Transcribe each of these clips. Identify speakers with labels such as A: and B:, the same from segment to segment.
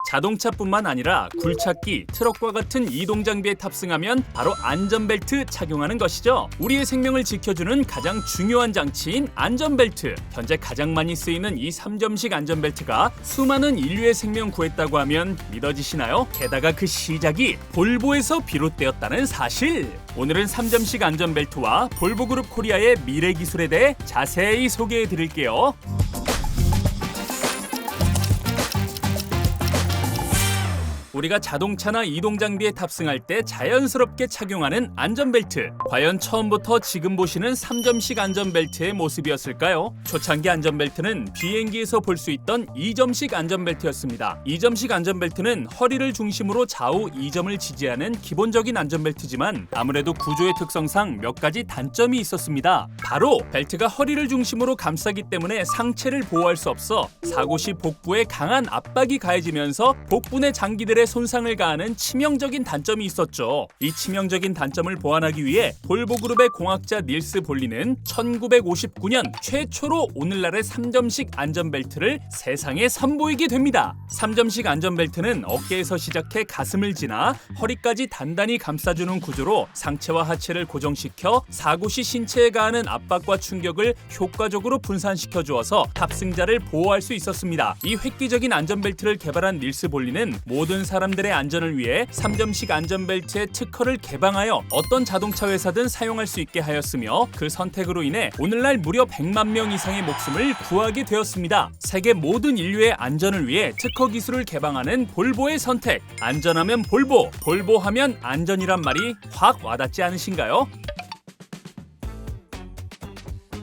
A: 자동차뿐만 아니라 굴착기, 트럭과 같은 이동 장비에 탑승하면 바로 안전벨트 착용하는 것이죠. 우리의 생명을 지켜주는 가장 중요한 장치인 안전벨트. 현재 가장 많이 쓰이는 이 3점식 안전벨트가 수많은 인류의 생명 구했다고 하면 믿어지시나요? 게다가 그 시작이 볼보에서 비롯되었다는 사실. 오늘은 3점식 안전벨트와 볼보그룹 코리아의 미래 기술에 대해 자세히 소개해 드릴게요. 우리가 자동차나 이동장비에 탑승할 때 자연스럽게 착용하는 안전벨트. 과연 처음부터 지금 보시는 3점식 안전벨트의 모습이었을까요? 초창기 안전벨트는 비행기에서 볼 수 있던 2점식 안전벨트였습니다. 2점식 안전벨트는 허리를 중심으로 좌우 2점을 지지하는 기본적인 안전벨트지만 아무래도 구조의 특성상 몇 가지 단점이 있었습니다. 바로 벨트가 허리를 중심으로 감싸기 때문에 상체를 보호할 수 없어 사고 시 복부에 강한 압박이 가해지면서 복부 내 장기들의 손상을 가하는 치명적인 단점이 있었죠. 이 치명적인 단점을 보완하기 위해 볼보그룹의 공학자 닐스 볼리는 1959년 최초로 오늘날의 3점식 안전벨트를 세상에 선보이게 됩니다. 3점식 안전벨트는 어깨에서 시작해 가슴을 지나 허리까지 단단히 감싸주는 구조로 상체와 하체를 고정시켜 사고 시 신체에 가하는 압박과 충격을 효과적으로 분산시켜 주어서 탑승자를 보호할 수 있었습니다. 이 획기적인 안전벨트를 개발한 닐스 볼리는 모든 사람들의 안전을 위해 3점식 안전벨트의 특허를 개방하여 어떤 자동차 회사든 사용할 수 있게 하였으며 그 선택으로 인해 오늘날 무려 100만 명 이상의 목숨을 구하게 되었습니다. 세계 모든 인류의 안전을 위해 특허 기술을 개방하는 볼보의 선택. 안전하면 볼보, 볼보하면 안전이란 말이 확 와닿지 않으신가요?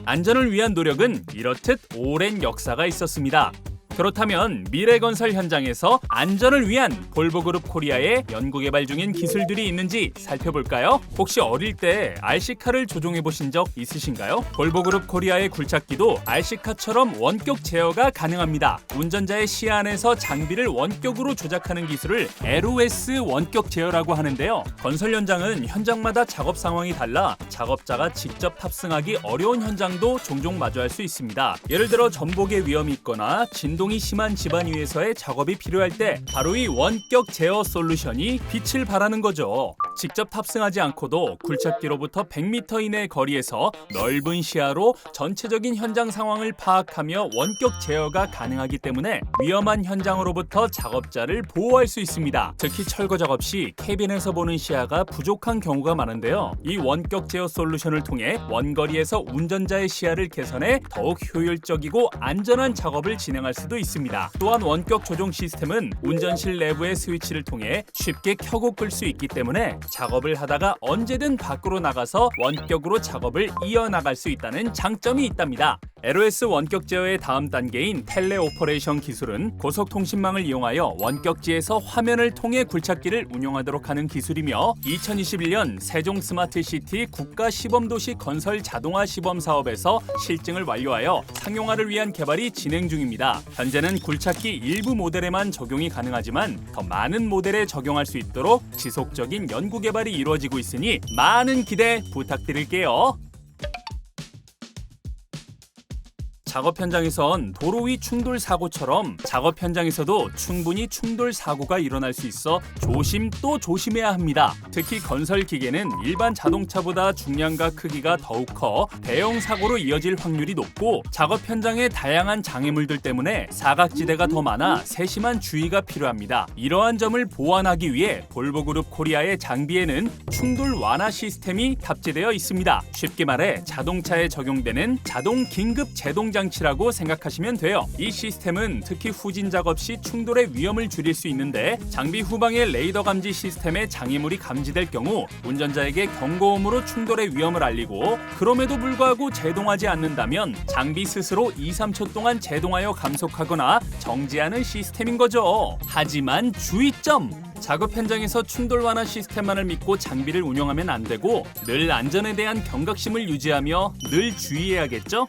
A: 안전을 위한 노력은 이렇듯 오랜 역사가 있었습니다. 그렇다면 미래건설 현장에서 안전을 위한 볼보그룹 코리아의 연구개발 중인 기술들이 있는지 살펴볼까요? 혹시 어릴 때 RC카를 조종해보신 적 있으신가요? 볼보그룹 코리아의 굴착기도 RC카처럼 원격 제어가 가능합니다. 운전자의 시야 안에서 장비를 원격으로 조작하는 기술을 LOS 원격 제어라고 하는데요. 건설 현장은 현장마다 작업 상황이 달라 작업자가 직접 탑승하기 어려운 현장도 종종 마주할 수 있습니다. 예를 들어 전복의 위험이 있거나 진동이 심한 집안 위에서의 작업이 필요할 때 바로 이 원격 제어 솔루션이 빛을 발하는 거죠. 직접 탑승하지 않고도 굴착기로부터 100m 이내 거리에서 넓은 시야로 전체적인 현장 상황을 파악하며 원격 제어가 가능하기 때문에 위험한 현장으로부터 작업자를 보호할 수 있습니다. 특히 철거 작업 시 캐빈에서 보는 시야가 부족한 경우가 많은데요. 이 원격 제어 솔루션을 통해 원거리에서 운전자의 시야를 개선해 더욱 효율적이고 안전한 작업을 진행할 수도 있습니다. 또한 원격 조종 시스템은 운전실 내부의 스위치를 통해 쉽게 켜고 끌 수 있기 때문에 작업을 하다가 언제든 밖으로 나가서 원격으로 작업을 이어나갈 수 있다는 장점이 있답니다. LOS 원격 제어의 다음 단계인 텔레 오퍼레이션 기술은 고속통신망을 이용하여 원격지에서 화면을 통해 굴착기를 운용하도록 하는 기술이며 2021년 세종 스마트시티 국가 시범도시 건설 자동화 시범 사업에서 실증을 완료하여 상용화를 위한 개발이 진행 중입니다. 현재는 굴착기 일부 모델에만 적용이 가능하지만 더 많은 모델에 적용할 수 있도록 지속적인 연구 개발이 이루어지고 있으니 많은 기대 부탁드릴게요. 작업 현장에선 도로 위 충돌 사고처럼 작업 현장에서도 충분히 충돌 사고가 일어날 수 있어 조심 또 조심해야 합니다. 특히 건설 기계는 일반 자동차보다 중량과 크기가 더욱 커 대형 사고로 이어질 확률이 높고 작업 현장의 다양한 장애물들 때문에 사각지대가 더 많아 세심한 주의가 필요합니다. 이러한 점을 보완하기 위해 볼보그룹 코리아의 장비에는 충돌 완화 시스템이 탑재되어 있습니다. 쉽게 말해 자동차에 적용되는 자동 긴급 제동 장치라고 생각하시면 돼요. 이 시스템은 특히 후진 작업 시 충돌의 위험을 줄일 수 있는데 장비 후방의 레이더 감지 시스템에 장애물이 감지될 경우 운전자에게 경고음으로 충돌의 위험을 알리고 그럼에도 불구하고 제동하지 않는다면 장비 스스로 2-3초 동안 제동하여 감속하거나 정지하는 시스템인 거죠. 하지만 주의점! 작업 현장에서 충돌 완화 시스템만을 믿고 장비를 운영하면 안 되고 늘 안전에 대한 경각심을 유지하며 늘 주의해야겠죠?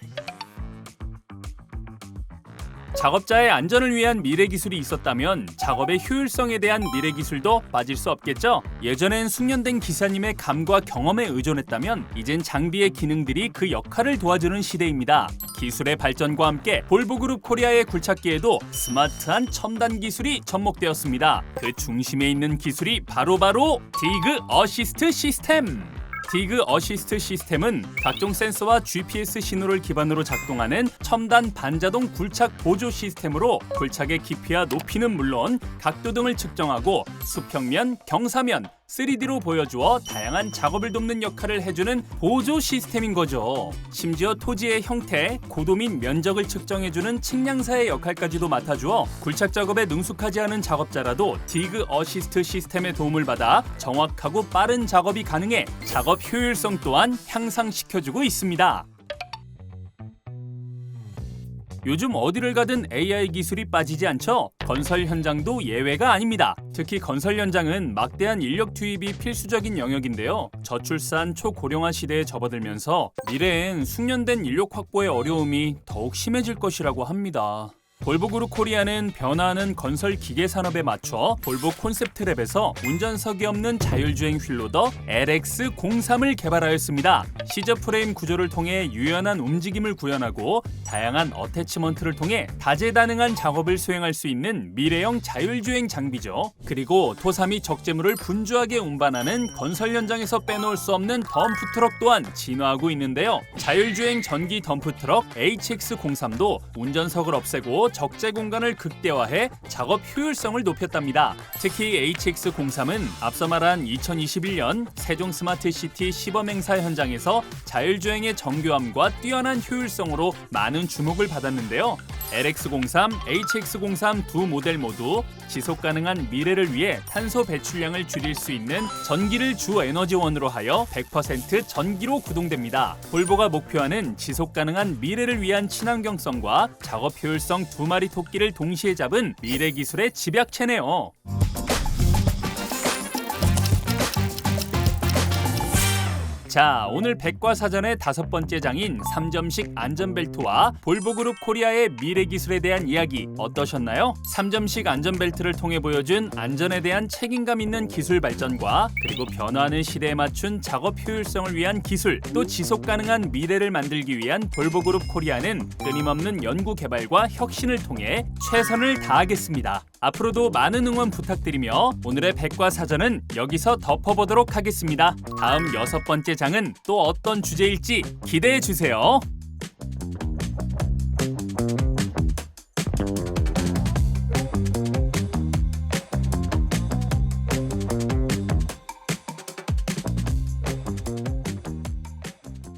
A: 작업자의 안전을 위한 미래 기술이 있었다면 작업의 효율성에 대한 미래 기술도 빠질 수 없겠죠. 예전엔 숙련된 기사님의 감과 경험에 의존했다면 이젠 장비의 기능들이 그 역할을 도와주는 시대입니다. 기술의 발전과 함께 볼보그룹 코리아의 굴착기에도 스마트한 첨단 기술이 접목되었습니다. 그 중심에 있는 기술이 바로 디그 어시스트 시스템. 디그 어시스트 시스템은 각종 센서와 GPS 신호를 기반으로 작동하는 첨단 반자동 굴착 보조 시스템으로 굴착의 깊이와 높이는 물론 각도 등을 측정하고 수평면, 경사면, 3D로 보여주어 다양한 작업을 돕는 역할을 해주는 보조 시스템인 거죠. 심지어 토지의 형태, 고도 및 면적을 측정해주는 측량사의 역할까지도 맡아주어 굴착 작업에 능숙하지 않은 작업자라도 디그 어시스트 시스템의 도움을 받아 정확하고 빠른 작업이 가능해 작업 효율성 또한 향상시켜주고 있습니다. 요즘 어디를 가든 AI 기술이 빠지지 않죠? 건설 현장도 예외가 아닙니다. 특히 건설 현장은 막대한 인력 투입이 필수적인 영역인데요. 저출산, 초고령화 시대에 접어들면서 미래엔 숙련된 인력 확보의 어려움이 더욱 심해질 것이라고 합니다. 볼보그룹 코리아는 변화하는 건설 기계 산업에 맞춰 볼보 콘셉트랩에서 운전석이 없는 자율주행 휠로더 LX03을 개발하였습니다. 시저 프레임 구조를 통해 유연한 움직임을 구현하고 다양한 어태치먼트를 통해 다재다능한 작업을 수행할 수 있는 미래형 자율주행 장비죠. 그리고 토사 및 적재물을 분주하게 운반하는 건설 현장에서 빼놓을 수 없는 덤프트럭 또한 진화하고 있는데요. 자율주행 전기 덤프트럭 HX03도 운전석을 없애고 적재 공간을 극대화해 작업 효율성을 높였답니다. 특히 HX03은 앞서 말한 2021년 세종 스마트시티 시범행사 현장에서 자율주행의 정교함과 뛰어난 효율성으로 많은 주목을 받았는데요. LX03, HX03 두 모델 모두 지속 가능한 미래를 위해 탄소 배출량을 줄일 수 있는 전기를 주 에너지원으로 하여 100% 전기로 구동됩니다. 볼보가 목표하는 지속 가능한 미래를 위한 친환경성과 작업 효율성 두 마리 토끼를 동시에 잡은 미래 기술의 집약체네요. 자, 오늘 백과사전의 5번째 장인 3점식 안전벨트와 볼보그룹 코리아의 미래 기술에 대한 이야기 어떠셨나요? 3점식 안전벨트를 통해 보여준 안전에 대한 책임감 있는 기술 발전과 그리고 변화하는 시대에 맞춘 작업 효율성을 위한 기술, 또 지속 가능한 미래를 만들기 위한 볼보그룹 코리아는 끊임없는 연구 개발과 혁신을 통해 최선을 다하겠습니다. 앞으로도 많은 응원 부탁드리며 오늘의 백과사전은 여기서 덮어보도록 하겠습니다. 다음 6번째 장은 또 어떤 주제일지 기대해 주세요.